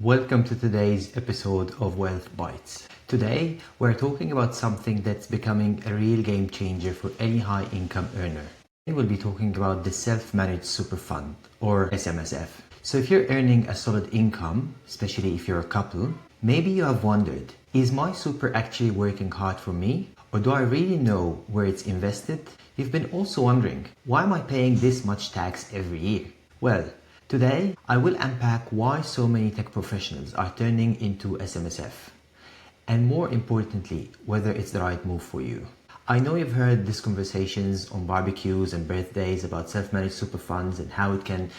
Welcome to today's episode of Wealth Bites. Today, we're talking about something that's becoming a real game changer for any high income earner. We'll be talking about the self-managed super fund or SMSF. So if you're earning a solid income, especially if you're a couple, maybe you have wondered, is my super actually working hard for me? Or do I really know where it's invested? You've been also wondering, why am I paying this much tax every year? Well, today, I will unpack why so many tech professionals are turning into SMSF, and more importantly, whether it's the right move for you. I know you've heard these conversations on barbecues and birthdays about self-managed super funds and how it can,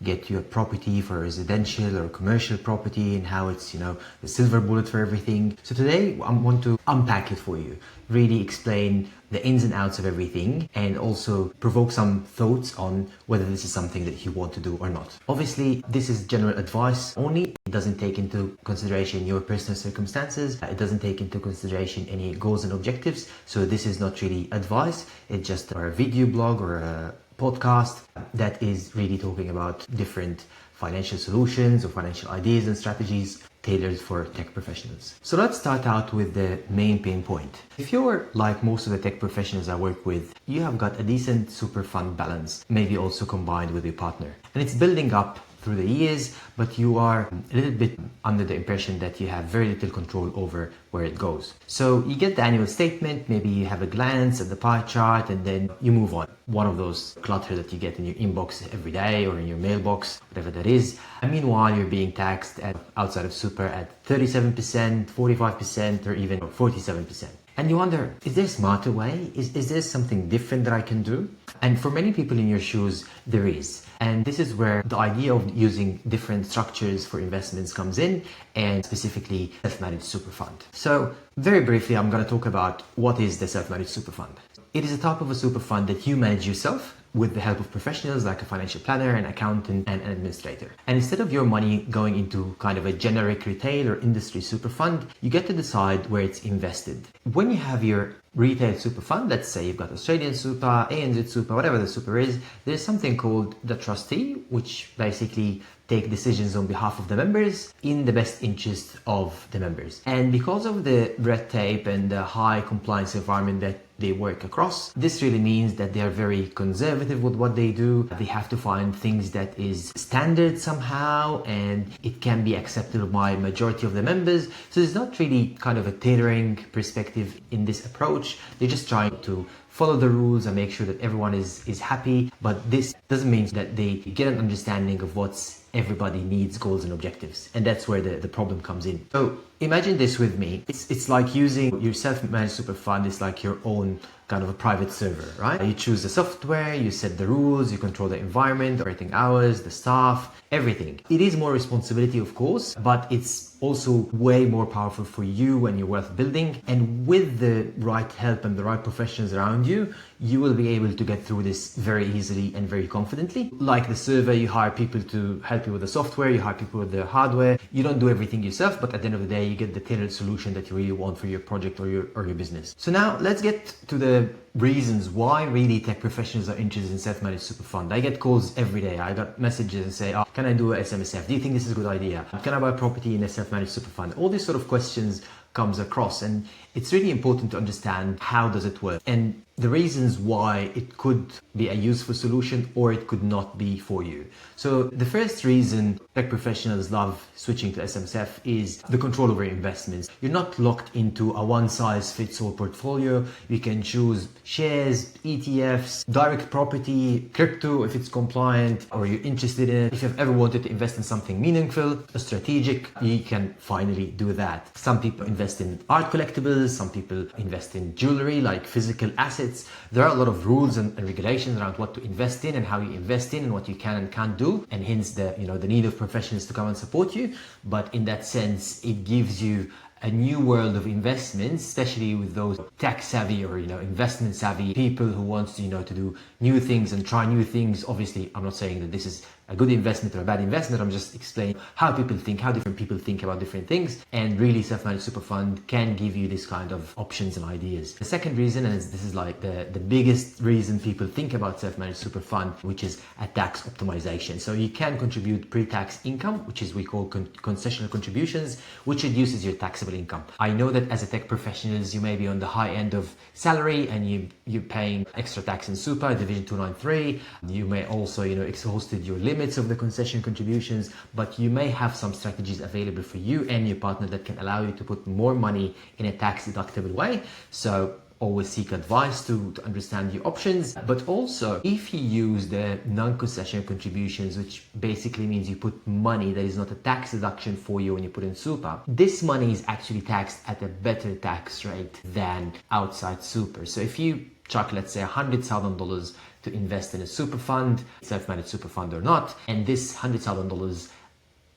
get you a property for a residential or commercial property and how it's, the silver bullet for everything. So today I want to unpack it for you, really explain the ins and outs of everything and also provoke some thoughts on whether this is something that you want to do or not. Obviously, this is general advice only. It doesn't take into consideration your personal circumstances. It doesn't take into consideration any goals and objectives. So this is not really advice. It's just a video blog or a podcast that is really talking about different financial solutions or financial ideas and strategies tailored for tech professionals. So let's start out with the main pain point. If you're like most of the tech professionals I work with, you have got a decent super fund balance, maybe also combined with your partner. And it's building up through the years, but you are a little bit under the impression that you have very little control over where it goes. So you get the annual statement, maybe you have a glance at the pie chart, and then you move on. One of those clutter that you get in your inbox every day or in your mailbox, whatever that is. And meanwhile, you're being taxed outside of super at 37%, 45%, or even 47%. And you wonder, is there a smarter way? Is there something different that I can do? And for many people in your shoes, there is. And this is where the idea of using different structures for investments comes in, and specifically self-managed super fund. So very briefly, I'm going to talk about what is the self-managed super fund. It is a type of a super fund that you manage yourself with the help of professionals like a financial planner, an accountant, and an administrator. And instead of your money going into kind of a generic retail or industry super fund, you get to decide where it's invested. When you have your retail super fund, let's say you've got Australian super, ANZ super, whatever the super is, there's something called the trustee, which basically take decisions on behalf of the members in the best interest of the members. And because of the red tape and the high compliance environment that they work across, this really means that they are very conservative with what they do. They have to find things that is standard somehow, and it can be accepted by majority of the members. So there's not really kind of a tailoring perspective in this approach. They're just trying to follow the rules and make sure that everyone is happy. But this doesn't mean that they get an understanding of what's everybody needs, goals and objectives. And that's where the problem comes in. So imagine this with me. It's like using your self-managed super fund. It's like your own kind of a private server, right? You choose the software, you set the rules, you control the environment, operating hours, the staff, everything. It is more responsibility, of course, but it's also way more powerful for you and your wealth building. And with the right help and the right professionals around you, you will be able to get through this very easily and very confidently. Like the server, you hire people to help you with the software, you hire people with the hardware. You don't do everything yourself, but at the end of the day, you get the tailored solution that you really want for your project or your business. So now let's get to the reasons why really tech professionals are interested in self-managed super fund. I get calls every day. I got messages and say, can I do a SMSF? Do you think this is a good idea? Can I buy property in a self-managed super fund? All these sort of questions comes across, and it's really important to understand how does it work and the reasons why it could be a useful solution or it could not be for you. So the first reason tech professionals love switching to SMSF is the control over investments. You're not locked into a one-size-fits-all portfolio. You can choose shares, ETFs, direct property, crypto if it's compliant or you're interested in it. If you've ever wanted to invest in something meaningful, strategic, you can finally do that. Some people invest in art collectibles, some people invest in jewelry like physical assets. There are a lot of rules and regulations around what to invest in and how you invest in and what you can and can't do, and hence the need of professionals to come and support you. But in that sense, it gives you a new world of investments, especially with those tech savvy or investment savvy people who wants to do new things and try new things. Obviously, I'm not saying that this is a good investment or a bad investment. I'm just explaining how people think, how different people think about different things. And really, self-managed super fund can give you this kind of options and ideas. The second reason, and this is like the biggest reason people think about self-managed super fund, which is a tax optimization. So you can contribute pre-tax income, which is we call concessional contributions, which reduces your taxable income. I know that as a tech professionals, you may be on the high end of salary and you're paying extra tax in super, division 293. You may also, exhausted your limits of the concession contributions, but you may have some strategies available for you and your partner that can allow you to put more money in a tax deductible way. So always seek advice to understand your options. But also, if you use the non-concessional contributions, which basically means you put money that is not a tax deduction for you when you put in super, this money is actually taxed at a better tax rate than outside super. So if you chuck, let's say, $100,000 to invest in a super fund, self-managed super fund or not, and this $100,000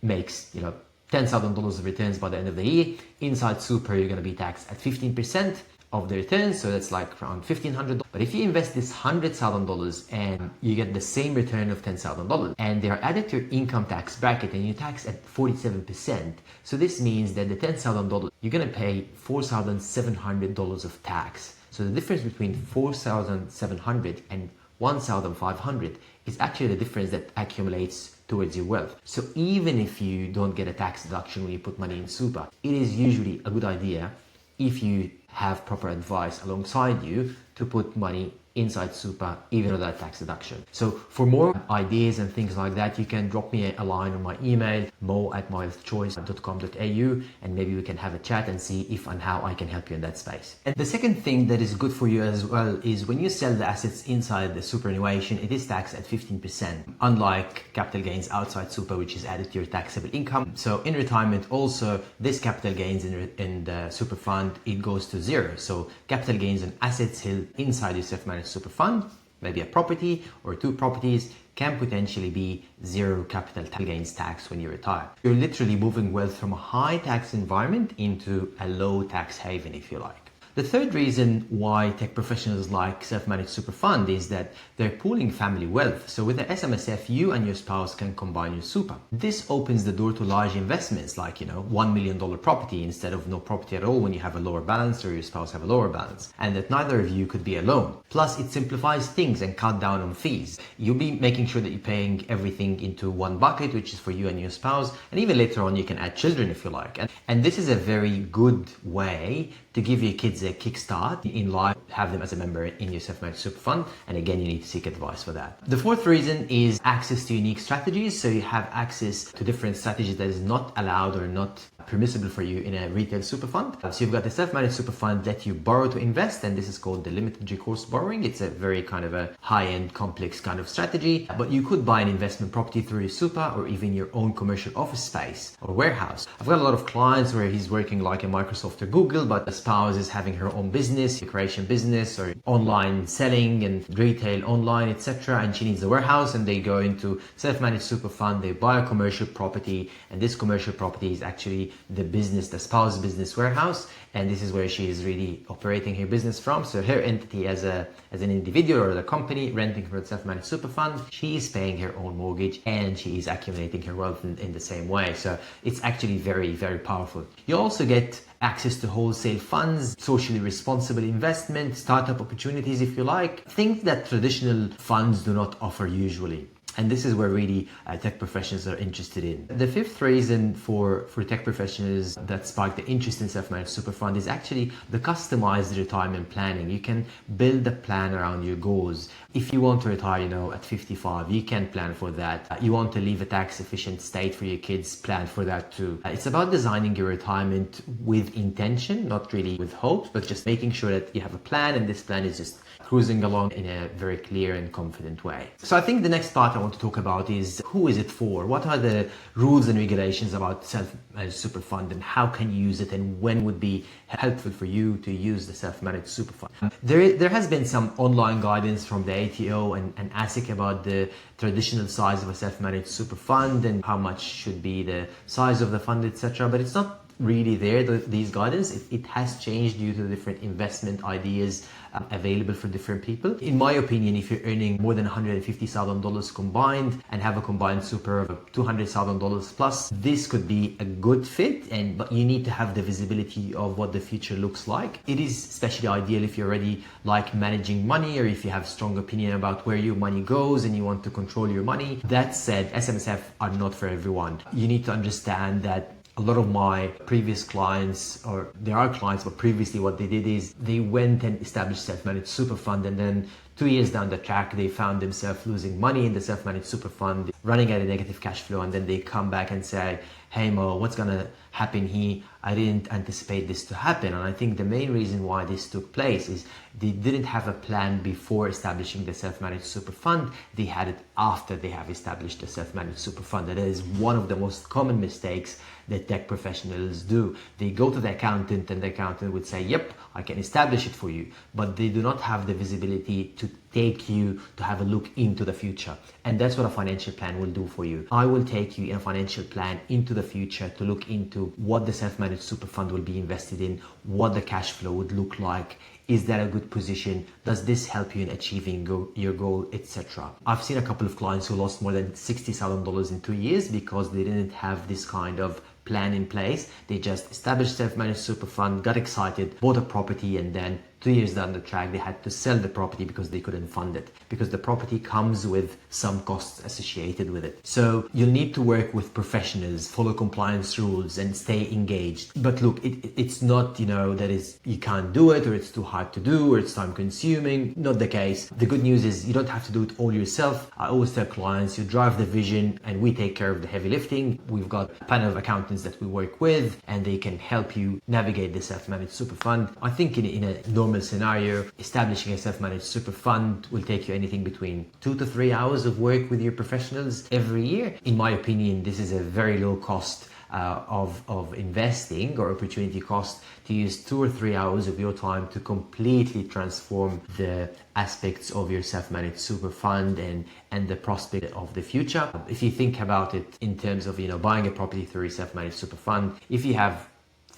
makes, $10,000 of returns by the end of the year, inside super, you're going to be taxed at 15% of the returns, so that's like around $1,500. But if you invest this $100,000 and you get the same return of $10,000 and they are added to your income tax bracket and you tax at 47%, so this means that the $10,000, you're going to pay $4,700 of tax. So the difference between 4,700 and 1,500 is actually the difference that accumulates towards your wealth. So even if you don't get a tax deduction when you put money in super, it is usually a good idea, if you have proper advice alongside you, to put money inside super even without tax deduction. So for more ideas and things like that, you can drop me a line on my email, mo@mywealthchoice.com.au, and maybe we can have a chat and see if and how I can help you in that space. And the second thing that is good for you as well is when you sell the assets inside the superannuation, it is taxed at 15%, unlike capital gains outside super, which is added to your taxable income. So in retirement also, this capital gains in the super fund, it goes to zero. So capital gains on assets held inside your self-managed super fund, maybe a property or two properties, can potentially be zero capital gains tax when you retire. You're literally moving wealth from a high tax environment into a low tax haven, if you like. The third reason why tech professionals like self-managed super fund is that they're pooling family wealth. So with the SMSF, you and your spouse can combine your super. This opens the door to large investments like, $1 million property instead of no property at all when you have a lower balance or your spouse have a lower balance, and that neither of you could be alone. Plus, it simplifies things and cut down on fees. You'll be making sure that you're paying everything into one bucket, which is for you and your spouse, and even later on you can add children if you like. And this is a very good way to give your kids a kickstart in life, have them as a member in your self-managed super fund. And again, you need to seek advice for that. The fourth reason is access to unique strategies. So you have access to different strategies that is not allowed or not permissible for you in a retail super fund. So you've got the self-managed super fund that you borrow to invest, and this is called the limited recourse borrowing. It's a very kind of a high-end complex kind of strategy, but you could buy an investment property through your super or even your own commercial office space or warehouse. I've got a lot of clients where he's working like a Microsoft or Google, but the spouse is having her own business, creation business or online selling and retail online, etc. And she needs a warehouse, and they go into self-managed super fund, they buy a commercial property, and this commercial property is actually the spouse business warehouse, and this is where she is really operating her business from. So her entity as an individual or the company renting for the self-managed super fund, she is paying her own mortgage and she is accumulating her wealth in the same way. So it's actually very, very powerful. You also get access to wholesale funds, socially responsible investment, startup opportunities if you like, things that traditional funds do not offer usually. And this is where really tech professionals are interested in. The fifth reason for tech professionals that sparked the interest in self-managed super fund is actually the customized retirement planning. You can build a plan around your goals. If you want to retire, at 55, you can plan for that. You want to leave a tax efficient state for your kids, plan for that too. It's about designing your retirement with intention, not really with hopes, but just making sure that you have a plan, and this plan is just cruising along in a very clear and confident way. So I think the next part I want to talk about is, who is it for? What are the rules and regulations about self-managed super fund, and how can you use it, and when would be helpful for you to use the self-managed super fund? There has been some online guidance from the ATO and ASIC about the traditional size of a self-managed super fund and how much should be the size of the fund, etc. But it's not really there, these guidance. It has changed due to the different investment ideas available for different people. In my opinion, if you're earning more than $150,000 combined and have a combined super of $200,000 plus, this could be a good fit, but you need to have the visibility of what the future looks like. It is especially ideal if you already like managing money, or if you have strong opinion about where your money goes and you want to control your money. That said, SMSF are not for everyone. You need to understand that a lot of my previous clients, or there are clients, but previously what they did is they went and established self-managed super fund, and then 2 years down the track, they found themselves losing money in the self-managed super fund, running at a negative cash flow, and then they come back and say, hey Mo, what's gonna happen here? I didn't anticipate this to happen. And I think the main reason why this took place is they didn't have a plan before establishing the self-managed super fund. They had it after they have established the self-managed super fund. That is one of the most common mistakes that tech professionals do. They go to the accountant and the accountant would say, yep, I can establish it for you, but they do not have the visibility to take you to have a look into the future. And that's what a financial plan will do for you. I will take you in a financial plan into the future to look into what the self-managed super fund will be invested in, what the cash flow would look like. Is that a good position? Does this help you in achieving your goal, etc.? I've seen a couple of clients who lost more than $60,000 in 2 years because they didn't have this kind of plan in place. They just established self-managed super fund, got excited, bought a property, and then 2 years down the track, they had to sell the property because they couldn't fund it, because the property comes with some costs associated with it. So you'll need to work with professionals, follow compliance rules, and stay engaged. But look, it's not, that is, you can't do it, or it's too hard to do, or it's time consuming. Not the case. The good news is you don't have to do it all yourself. I always tell clients, you drive the vision and we take care of the heavy lifting. We've got a panel of accountants that we work with, and they can help you navigate the self-managed super fund. I think in a normal scenario, establishing a self-managed super fund will take you anything between 2 to 3 hours of work with your professionals every year. In my opinion, this is a very low cost of investing, or opportunity cost, to use 2 or 3 hours of your time to completely transform the aspects of your self-managed super fund and the prospect of the future. If you think about it in terms of buying a property through a self-managed super fund, if you have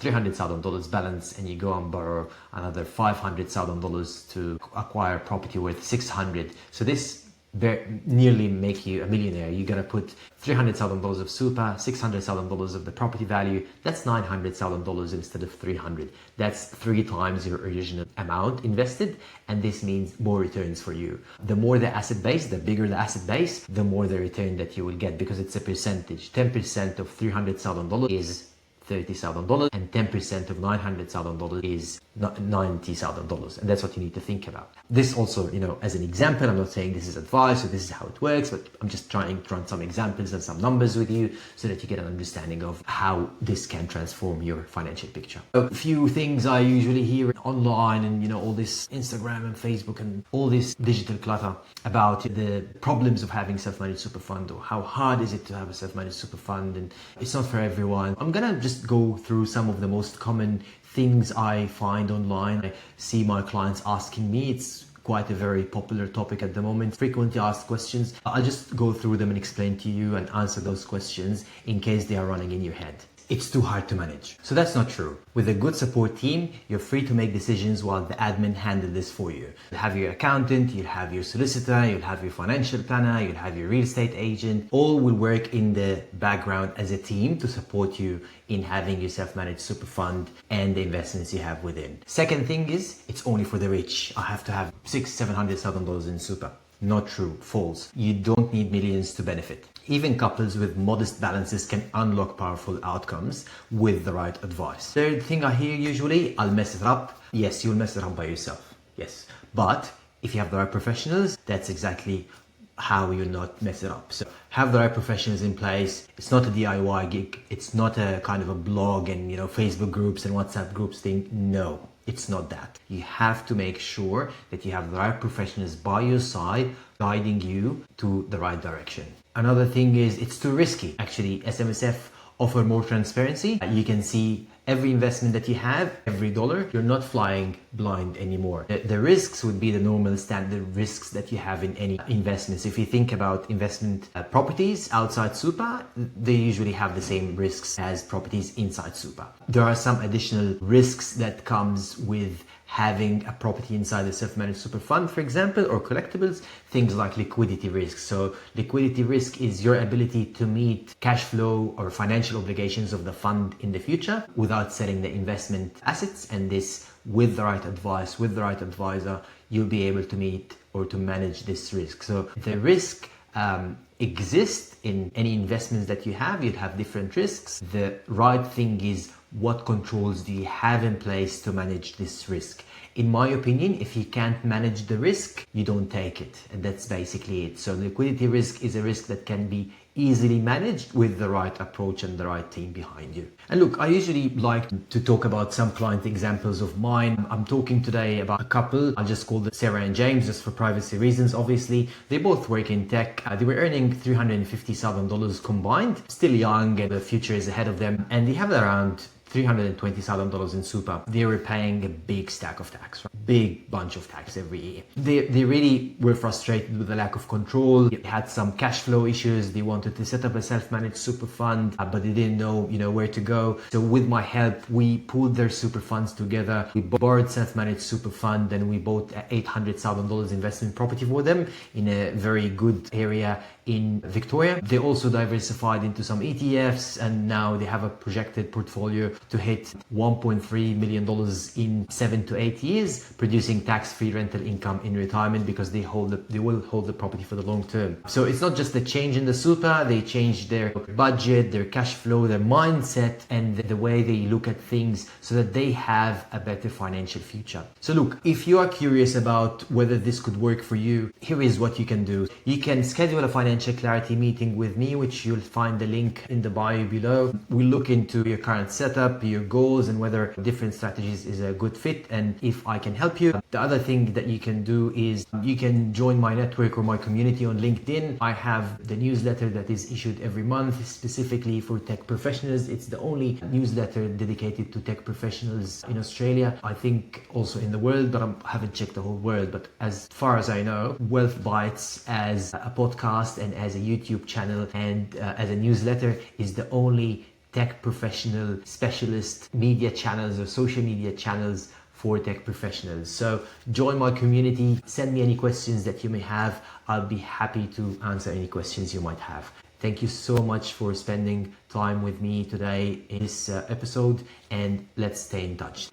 $300,000 balance and you go and borrow another $500,000 to acquire property worth $600,000, so this nearly make you a millionaire. You're gonna put $300,000 of super, $600,000 of the property value. That's $900,000 instead of $300,000. That's 3 times your original amount invested, and this means more returns for you. The more the asset base, the bigger the asset base, the more the return that you will get, because it's a percentage. 10% of $300,000 is $30,000, and 10% of $900,000 is $90,000, and that's what you need to think about. This also, as an example, I'm not saying this is advice or this is how it works, but I'm just trying to run some examples and some numbers with you so that you get an understanding of how this can transform your financial picture. A few things I usually hear online, and all this Instagram and Facebook and all this digital clutter about the problems of having self-managed super fund, or how hard is it to have a self-managed super fund, and it's not for everyone. I'm gonna just go through some of the most common things I find online. I see my clients asking me. It's quite a very popular topic at the moment. Frequently asked questions. I'll just go through them and explain to you and answer those questions in case they are running in your head. It's too hard to manage. So that's not true. With a good support team, you're free to make decisions while the admin handle this for you. You'll have your accountant, you'll have your solicitor, you'll have your financial planner, you'll have your real estate agent. All will work in the background as a team to support you in having your self-managed super fund and the investments you have within. Second thing is, it's only for the rich. I have to have $600,000-$700,000 in super. Not true, false. You don't need millions to benefit. Even couples with modest balances can unlock powerful outcomes with the right advice. Third thing I hear usually, I'll mess it up. Yes, you'll mess it up by yourself. Yes. But if you have the right professionals, that's exactly how you'll not mess it up. So have the right professionals in place. It's not a DIY gig. It's not a kind of a blog and Facebook groups and WhatsApp groups thing. No. It's not that. You have to make sure that you have the right professionals by your side, guiding you to the right direction. Another thing is, it's too risky. Actually, SMSF offer more transparency. You can see every investment that you have, every dollar. You're not flying blind anymore. The risks would be the normal standard risks that you have in any investments. If you think about investment properties outside Super, they usually have the same risks as properties inside Super. There are some additional risks that comes with having a property inside a self-managed super fund, for example, or collectibles, things like liquidity risk. So liquidity risk is your ability to meet cash flow or financial obligations of the fund in the future without selling the investment assets. And this, with the right advice, with the right advisor, you'll be able to meet or to manage this risk. So the risk exists in any investments that you have. You'd have different risks. The right thing is, what controls do you have in place to manage this risk? In my opinion, if you can't manage the risk, you don't take it. And that's basically it. So liquidity risk is a risk that can be easily managed with the right approach and the right team behind you. And look, I usually like to talk about some client examples of mine. I'm talking today about a couple. I'll just call them Sarah and James, just for privacy reasons, obviously. They both work in tech. They were earning $350,000 combined, still young, and the future is ahead of them. And they have around $320,000 in Super. They were paying a big stack of tax, right? Big bunch of tax every year. They really were frustrated with the lack of control. They had some cash flow issues. They wanted to set up a self-managed super fund, but they didn't know, where to go. So with my help, we pulled their super funds together. We borrowed self-managed super fund, and we bought $800,000 investment property for them in a very good area in Victoria. They also diversified into some ETFs, and now they have a projected portfolio to hit $1.3 million in 7 to 8 years, producing tax-free rental income in retirement because they will hold the property for the long term. So it's not just a change in the super, they changed their budget, their cash flow, their mindset, and the way they look at things so that they have a better financial future. So look, if you are curious about whether this could work for you, here is what you can do. You can schedule a financial clarity meeting with me, which you'll find the link in the bio below. We'll look into your current setup, your goals, and whether different strategies is a good fit, and if I can help you. The other thing that you can do is you can join my network or my community on LinkedIn. I have the newsletter that is issued every month specifically for tech professionals. It's the only newsletter dedicated to tech professionals in Australia, I think also in the world, but I haven't checked the whole world. But as far as I know, Wealth Bites as a podcast and as a YouTube channel and as a newsletter is the only tech professional specialist media channels or social media channels for tech professionals. So join my community, send me any questions that you may have. I'll be happy to answer any questions you might have. Thank you so much for spending time with me today in this episode, and let's stay in touch.